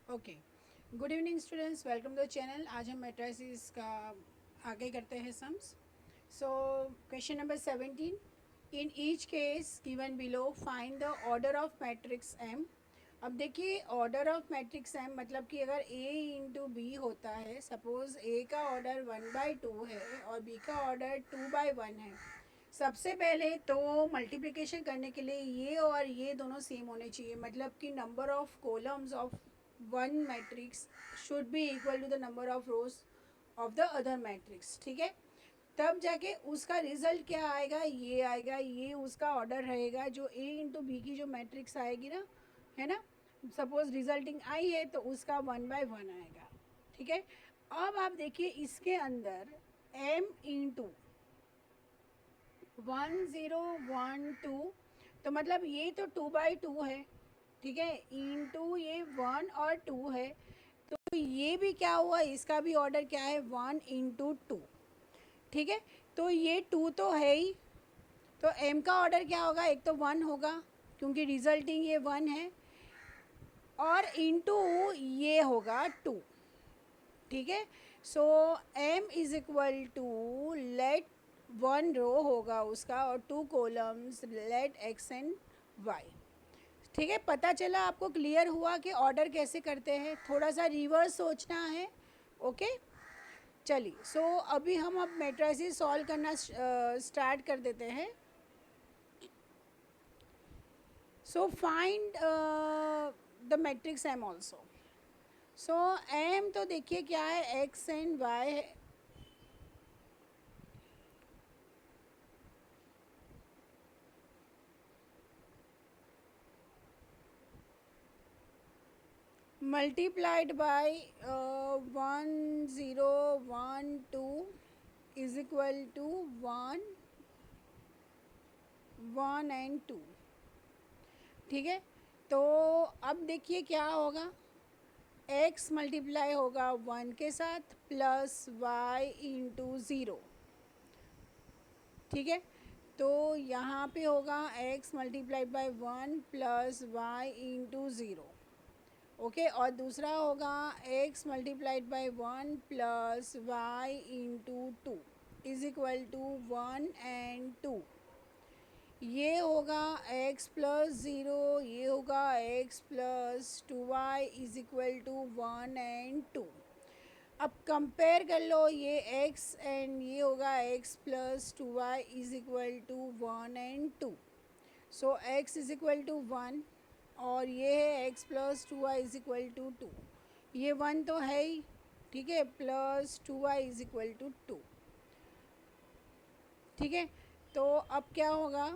Okay, good evening students, welcome to the channel. आज हम matrices का आगे करते हैं sums. So question number 17, in each case given below find the order of matrix M. अब देखिए, ऑर्डर ऑफ मैट्रिक्स एम मतलब कि अगर ए इंटू बी होता है, सपोज ए का ऑर्डर 1/2 है और बी का ऑर्डर 2/1 है। सबसे पहले तो मल्टीप्लिकेशन करने के लिए ये और ये दोनों सेम होने चाहिए, मतलब कि number of columns of one matrix should be equal to the number of rows of the other matrix. ठीक है, तब जाके उसका रिजल्ट क्या आएगा, ये आएगा, ये उसका ऑर्डर रहेगा। जो ए इंटू बी की जो मैट्रिक्स आएगी ना, है ना, सपोज रिजल्टिंग आई है तो उसका 1/1 आएगा। ठीक है, अब आप देखिए इसके अंदर एम इंटू 1 0 1 2, तो मतलब ये तो 2/2 है। ठीक है, इंटू ये 1 और 2 है, तो ये भी क्या हुआ, इसका भी ऑर्डर क्या है, 1 इंटू 2। ठीक है, तो ये 2 तो है ही, तो एम का ऑर्डर क्या होगा, एक तो 1 होगा क्योंकि रिजल्टिंग ये 1 है, और इंटू ये होगा 2। ठीक है, so M is equal to let 1 row होगा उसका और 2 columns, let X and Y. ठीक है, पता चला आपको, क्लियर हुआ कि ऑर्डर कैसे करते हैं, थोड़ा सा रिवर्स सोचना है। ओके, चलिए, सो अभी हम अब मैट्रिसेस सॉल्व करना स्टार्ट कर देते हैं। So find the matrix M also. So M तो देखिए क्या है, एक्स एंड वाई है। Multiplied by 1 0 1 2 is equal to 1 1 and 2। ठीक है, तो अब देखिए क्या होगा, x मल्टीप्लाई होगा 1 के साथ प्लस y इंटू 0। ठीक है, तो यहाँ पे होगा x multiplied by 1 plus Y into 0। Okay, और दूसरा होगा x multiplied by 1 plus Y into 2 is equal to 1 and 2। ये होगा x प्लस 0, ये होगा x plus 2y is equal to 1 and 2। अब कंपेयर कर लो, ये x एंड ये होगा x plus 2y is equal to 1 and 2। So x is equal to 1 और ये है x plus 2y is equal to 2। ये 1 तो है ही, ठीक है, plus 2y is equal to 2। ठीक है, तो अब क्या होगा,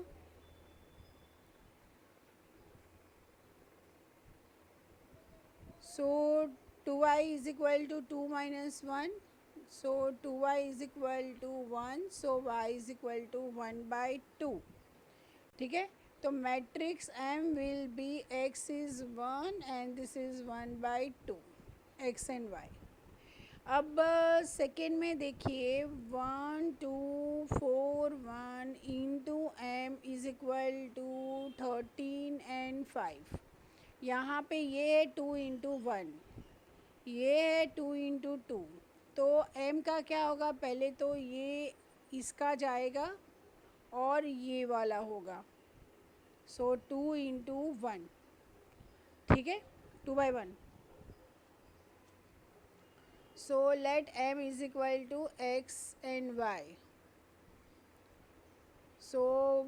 so 2y is equal to 2 minus 1, so 2y is equal to 1, so y is equal to 1/2। ठीक है, तो matrix m will be x is 1 and this is 1/2, x and y। अब सेकेंड में देखिए 1 2 4 1 into M is equal to 13 and 5। यहाँ पे ये है 2 इंटू 1, ये है 2 इंटू 2, तो m का क्या होगा, पहले तो ये इसका जाएगा और ये वाला होगा, सो 2 इंटू 1। ठीक है, 2/1। So let m is equal to x and y। So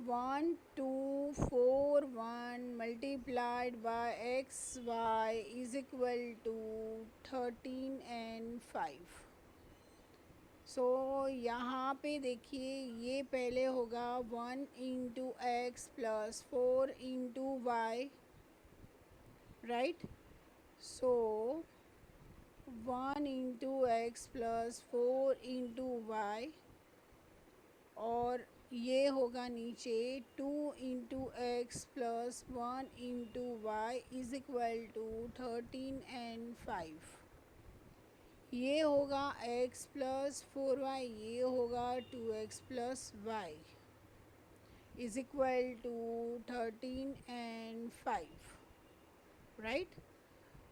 1 2 4 1 multiplied by X Y is equal to 13 and 5। So यहाँ पे देखिए, ये पहले होगा 1 into x plus 4 into y, right. So 1 into x plus 4 into y, और ये होगा नीचे 2 into x plus 1 into y is equal to 13 and 5। ये होगा x प्लस 4y, ये होगा 2x plus Y is equal to 13 and 5, right.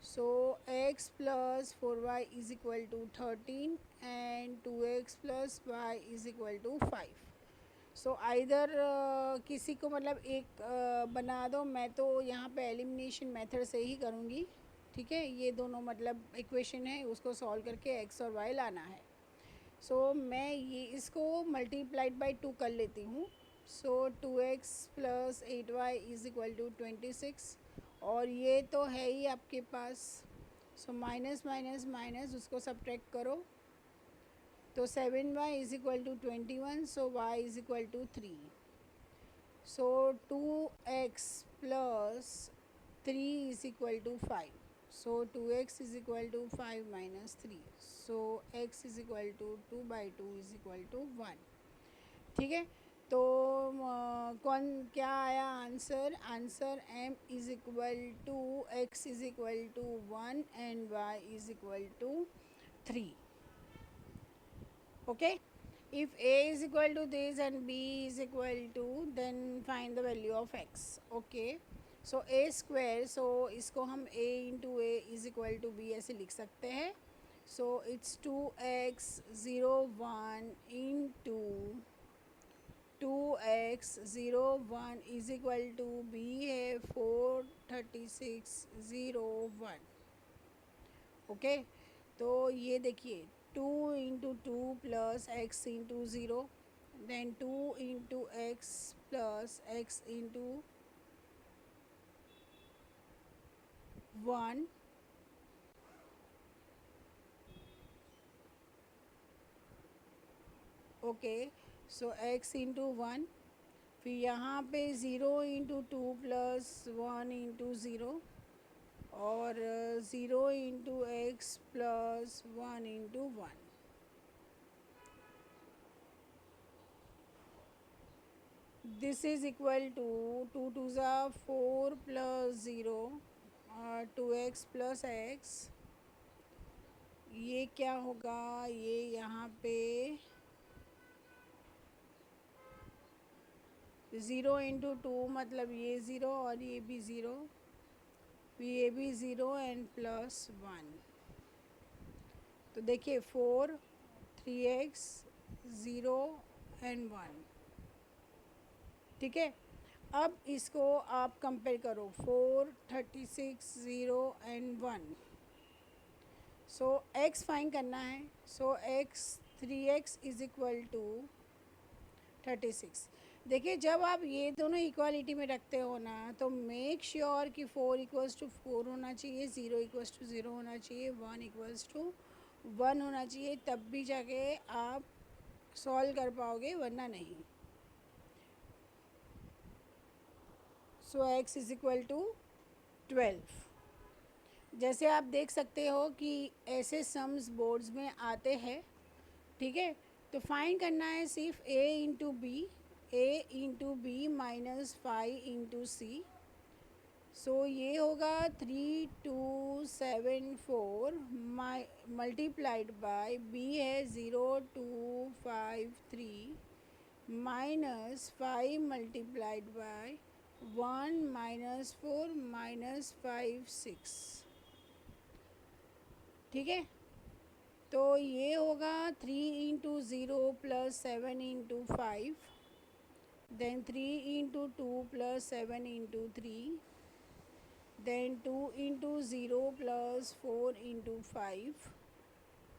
So x plus 4y is equal to 13 and 2x plus y is equal to 5. So either किसी को मतलब एक बना दो, मैं तो यहाँ पे एलिमिनेशन मेथड से ही करूँगी, ठीक है। ये दोनों मतलब इक्वेशन है, उसको सॉल्व करके x और y लाना है। सो मैं ये इसको मल्टीप्लाइड बाई 2 कर लेती हूँ। So 2x plus 8y is equal to 26, और ये तो है ही आपके पास। सो माइनस माइनस माइनस उसको सब्ट्रैक्ट करो, तो 7y is equal to 21, so y is equal to 3। So 2x plus 3 is equal to 5, so 2x is equal to 5 minus 3, so x is equal to 2/2 is equal to 1, ठीक है। तो कौन क्या आया answer? Answer m is equal to x is equal to 1 and y is equal to 3। Okay, if a is equal to this and b is equal to, then find the value of x. Okay, so a square, so इसको हम a into a is equal to b ऐसे लिख सकते हैं। so it's 2x 0 1 into 2x 0 1 is equal to b है 4 36 0 1। Okay, तो ये देखिए 2 into 2 plus X into zero, then 2 into x plus X into 1, okay. So X into 1, फिर यहाँ पे 0 इंटू 2 प्लस 1 इंटू ज़ीरो, और 0 into x plus 1 into 1। This is equal to 2 2 ज़ा 4 plus zero 2x plus x. ये क्या होगा? ये यहाँ पे 0 इंटू 2 मतलब ये ज़ीरो और ये भी ज़ीरो, ये भी ज़ीरो एंड प्लस 1। तो देखिए 4 3x 0 एंड 1, ठीक है। अब इसको आप कंपेयर करो 4 36 0 एंड 1। सो x फाइंड करना है। So x 3x is equal to 36। देखिए जब आप ये दोनों इक्वालिटी में रखते हो ना, तो मेक श्योर कि 4 इक्वल्स टू 4 होना चाहिए, 0 इक्वल्स टू 0 होना चाहिए, 1 इक्वल्स टू 1 होना चाहिए, तब भी जाके आप सॉल्व कर पाओगे, वरना नहीं। सो x इज़ इक्वल टू 12। जैसे आप देख सकते हो कि ऐसे सम्स बोर्ड्स में आते हैं, ठीक है। तो फाइंड करना है सिर्फ a into B minus 5 into C. So ये होगा 3274 मल्टीप्लाइड बाय b है 0253 minus 5 multiplied by 1 minus 4 minus 5 6, ठीक है। तो ये होगा 3 into zero plus 7 into 5, then 3 into 2 plus 7 into 3, then 2 into zero plus 4 into 5,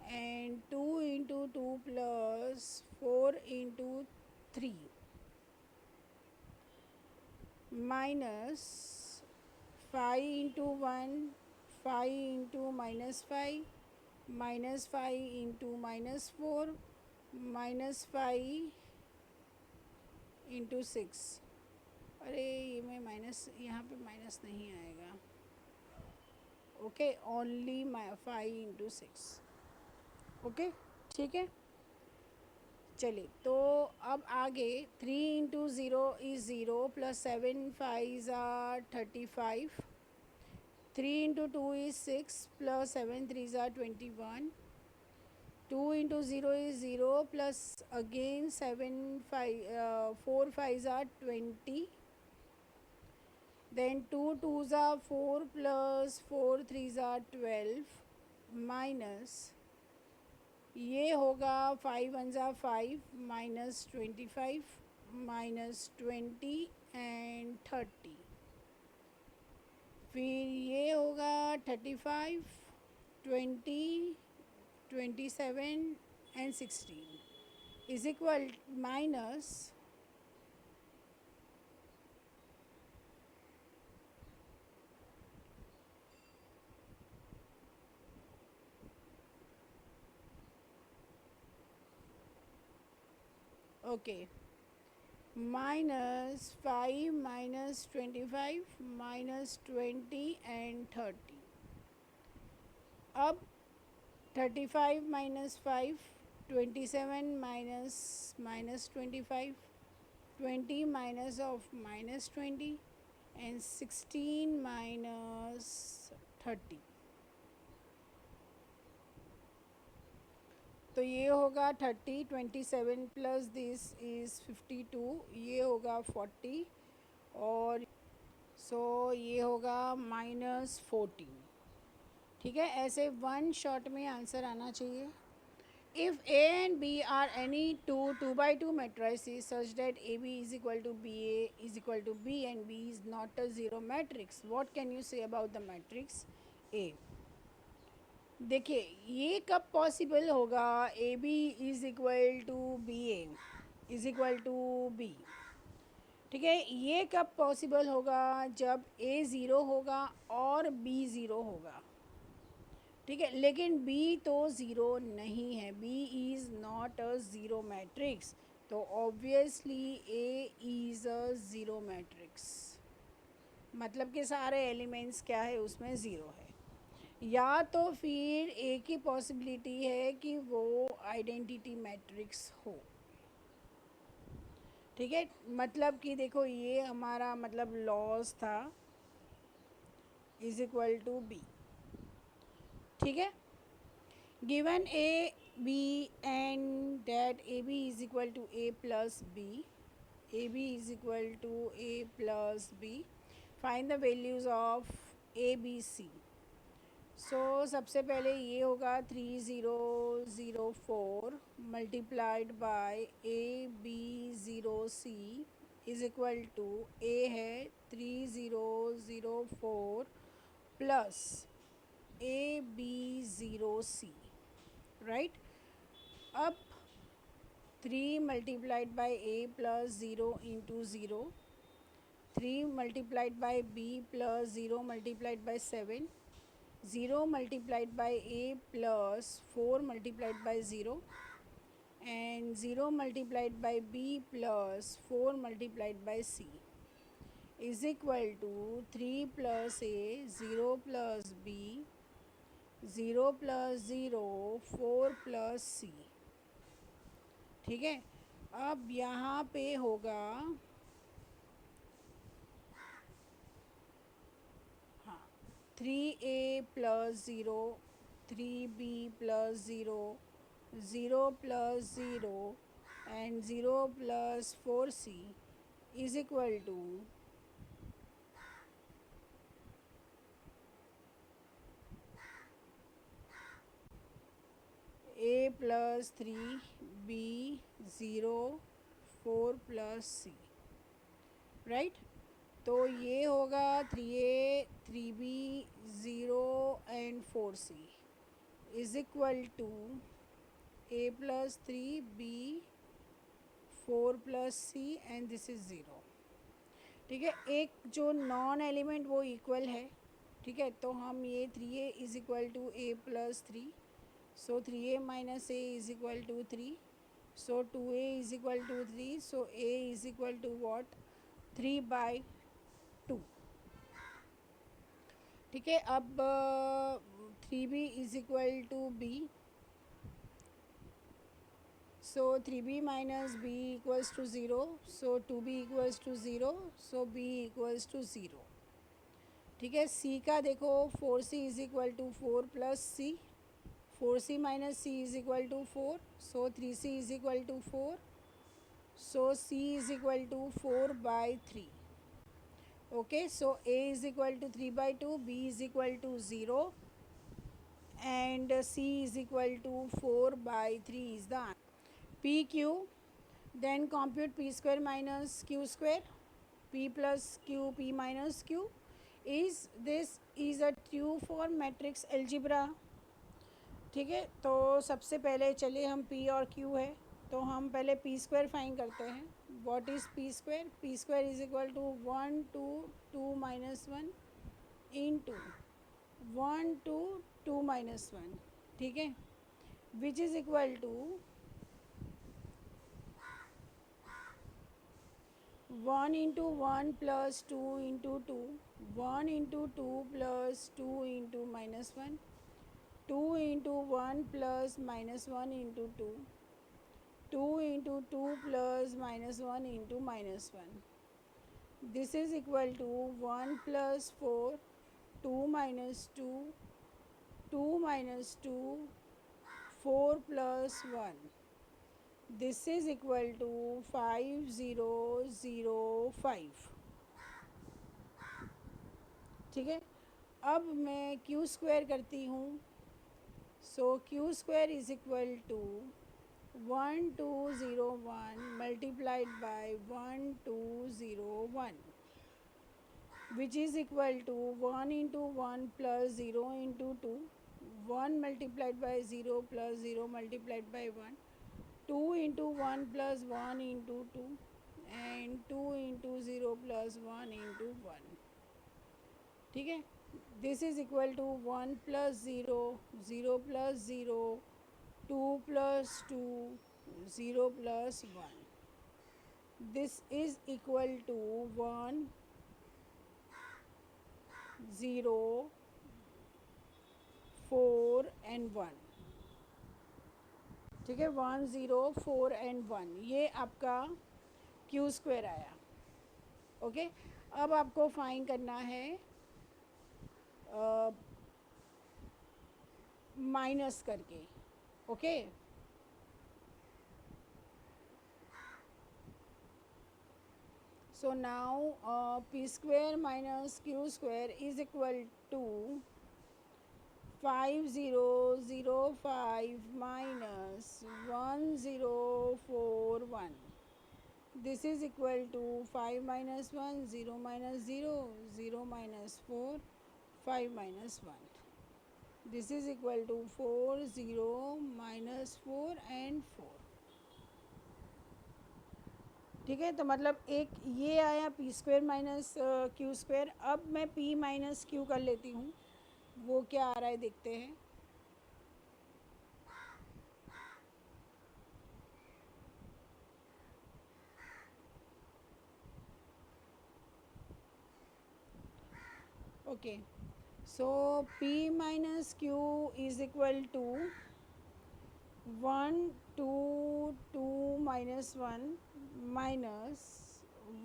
and 2 into 2 plus 4 into 3, minus 5 into 1 5 into minus 5, minus 5 into minus 4, minus 5 into 6। अरे ये में minus, यहाँ पे माइनस नहीं आएगा, ओके, ओनली 5 इंटू 6, ओके, ठीक है। चलिए तो अब आगे 3 into zero is zero plus 7 5 ज़ा 35, 3 इंटू 2 इज़ 6 प्लस 7 3 ज़ा 21, 2 into zero is zero plus again 7 5 4 5 ज़ा 20, Then 2 2s are 4 plus 4 3s are 12 minus ये होगा 5 1s are 5 minus 25 minus 20 and 30. फिर ये होगा 35 20 27 and 16 is equal minus okay minus 5 minus 25 minus 20 and 30. अब 35 minus 5 27 minus 25 20 minus of minus 20 and 16 minus 30. तो ये होगा 30 27 प्लस दिस इज़ 52 ये होगा 40 और ये होगा -14. ठीक है, ऐसे वन शॉट में आंसर आना चाहिए. If A and B are any two 2x2 matrices such that AB is equal to BA is equal to B and B is not a zero matrix, what can you say about the matrix A? देखिए ये कब possible होगा a b is equal to b a is equal to B. ठीक है, ये कब possible होगा जब ए ज़ीरो होगा और बी ज़ीरो होगा. ठीक है, लेकिन बी तो ज़ीरो नहीं है, B is not a zero matrix. तो obviously A is a zero matrix. मतलब कि सारे एलिमेंट्स क्या है उसमें ज़ीरो है. या तो फिर एक ही पॉसिबिलिटी है कि वो आइडेंटिटी मैट्रिक्स हो. ठीक है, मतलब कि देखो ये हमारा मतलब लॉस था इज इक्वल टू बी. ठीक है, given A B and that A B is equal to A plus B, A B is equal to A plus B, find the values of A B C. सबसे पहले ये होगा 3004 multiplied by A B zero C is equal to A है 3004 plus A B zero C. Right, अब 3 multiplied by A plus zero into zero, 3 multiplied by B plus zero multiplied by 7, 0 multiplied by a plus 4 multiplied by 0 and 0 multiplied by b plus 4 multiplied by c is equal to 3 plus a 0 plus b 0 plus 0 4 plus c. ठीक है, अब यहाँ पे होगा 3a plus 0 3b plus 0 0 plus 0 and 0 plus 4c is equal to a plus 3b 0 4 plus c. Right, तो ये होगा 3a 3b 0 and 4c is equal to a plus 3b 4 plus c and this is 0. ठीक है, एक जो non element वो equal है. ठीक है, तो हम ये 3a is equal to a plus 3, so 3a minus a is equal to 3, so 2a is equal to 3, so a is equal to what 3/2. ठीक है, अब 3b is equal to b, so 3b minus b equals to 0, so 2b equals to 0, so b equals to 0. ठीक है, c का देखो 4c is equal to 4 plus c, 4c minus c is equal to 4, so 3c is equal to 4, so c is equal to 4/3. Okay, so A is equal to 3 by 2, B is equal to 0, and C is equal to 4 by 3 is the answer. PQ, then compute P square minus Q square, P plus Q, P minus Q. Is this is a true for matrix algebra? ठीक है, तो सबसे पहले चलिए हम P और Q है तो हम पहले P स्क्वायर फाइंड करते हैं. What is P square? P square is equal to 1 2 2 minus 1 into 1 2 2 minus 1. ठीक है, which is equal to 1 into 1 plus 2 into 2, 1 into 2 plus 2 into minus 1, 2 into 1 plus minus 1 into 2, 2 into 2 plus minus 1 into minus 1. This is equal to 1 plus 4, 2 minus 2, 2 minus 2, 4 plus 1. This is equal to 5005. ठीक है, अब मैं Q square करती हूँ. So Q square is equal to 1201 multiplied by 1201, which is equal to 1 into 1 plus 0 into 2, 1 multiplied by 0 plus 0 multiplied by 1, 2 into 1 plus 1 into 2, and 2 into 0 plus 1 into 1. ठीक है, this is equal to 1 plus 0, 0 plus 0, 2 plus 2, 0 plus 1. This is equal to 1 0 4 and 1. ठीक है, 1 0 4 and 1 ये आपका Q square आया. Okay, अब आपको find करना है माइनस करके. Okay, so now P square minus Q square is equal to 5005 minus 1041. This is equal to 5 minus 1, 0 minus 0, 0 minus 4, 5 minus 1. This is equal to 4 0 minus 4 and 4. ठीक है, तो मतलब एक ये आया P square minus Q square. अब मैं P minus Q कर लेती हूँ, वो क्या आ रहा है देखते हैं. Okay, so P minus Q is equal to 1 2 2 minus 1 minus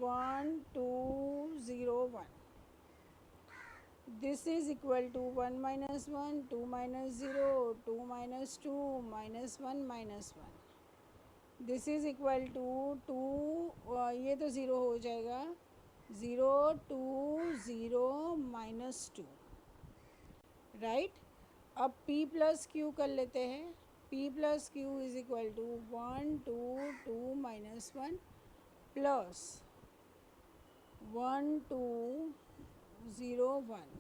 1 2 0 1. This is equal to 1 minus 1, 2 minus 0, 2 minus 2, minus 1 minus 1. This is equal to 2, ये तो 0 हो जाएगा, 0 2 0 minus 2. राइट, अब P प्लस Q कर लेते हैं. P plus Q is equal to 1 2 2 minus 1 plus 1 2 0 1.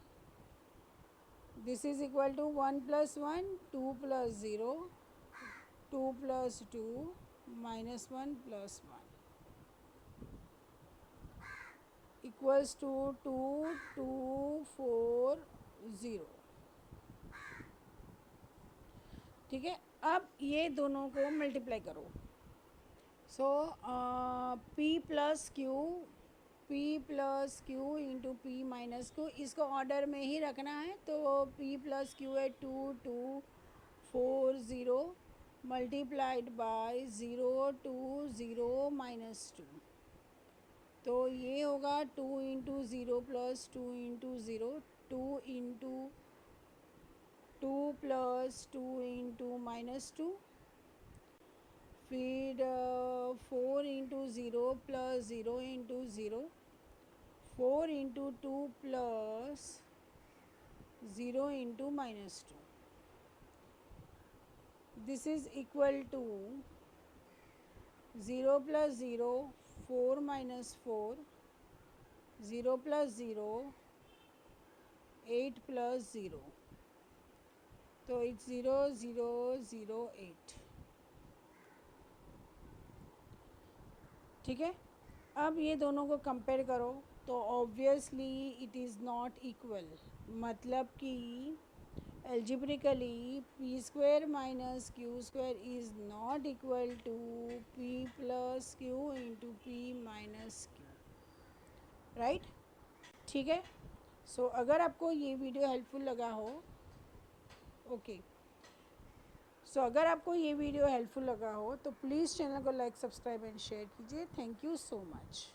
This is equal to 1 plus 1, 2 plus 0, 2 plus 2, minus 1 plus 1, equals to 2 2 4 0. ठीक है, अब ये दोनों को मल्टीप्लाई करो. सो P plus Q, P plus Q into P minus Q, इसको ऑर्डर में ही रखना है. तो P प्लस Q है 2 2 4 0 मल्टीप्लाइड बाय 0 2 0 माइनस 2. तो ये होगा 2 into 0 plus 2 into 0, 2 into 2 plus 2 into minus 2, फिर 4 into 0 plus 0 into 0, 4 into 2 plus 0 into minus 2. This is equal to 0 plus 0, 4 minus 4, 0 plus 0, 8 plus 0. तो it's 0 0 0 8. ठीक है. अब ये दोनों को कंपेयर करो तो obviously it is not equal. मतलब कि algebraically p square minus q square is not equal to p plus q into p minus q. Right. ठीक है. सो अगर आपको ये वीडियो हेल्पफुल लगा हो, ओके, सो अगर आपको ये वीडियो हेल्पफुल लगा हो तो प्लीज़ चैनल को लाइक, सब्सक्राइब एंड शेयर कीजिए. Thank you so much.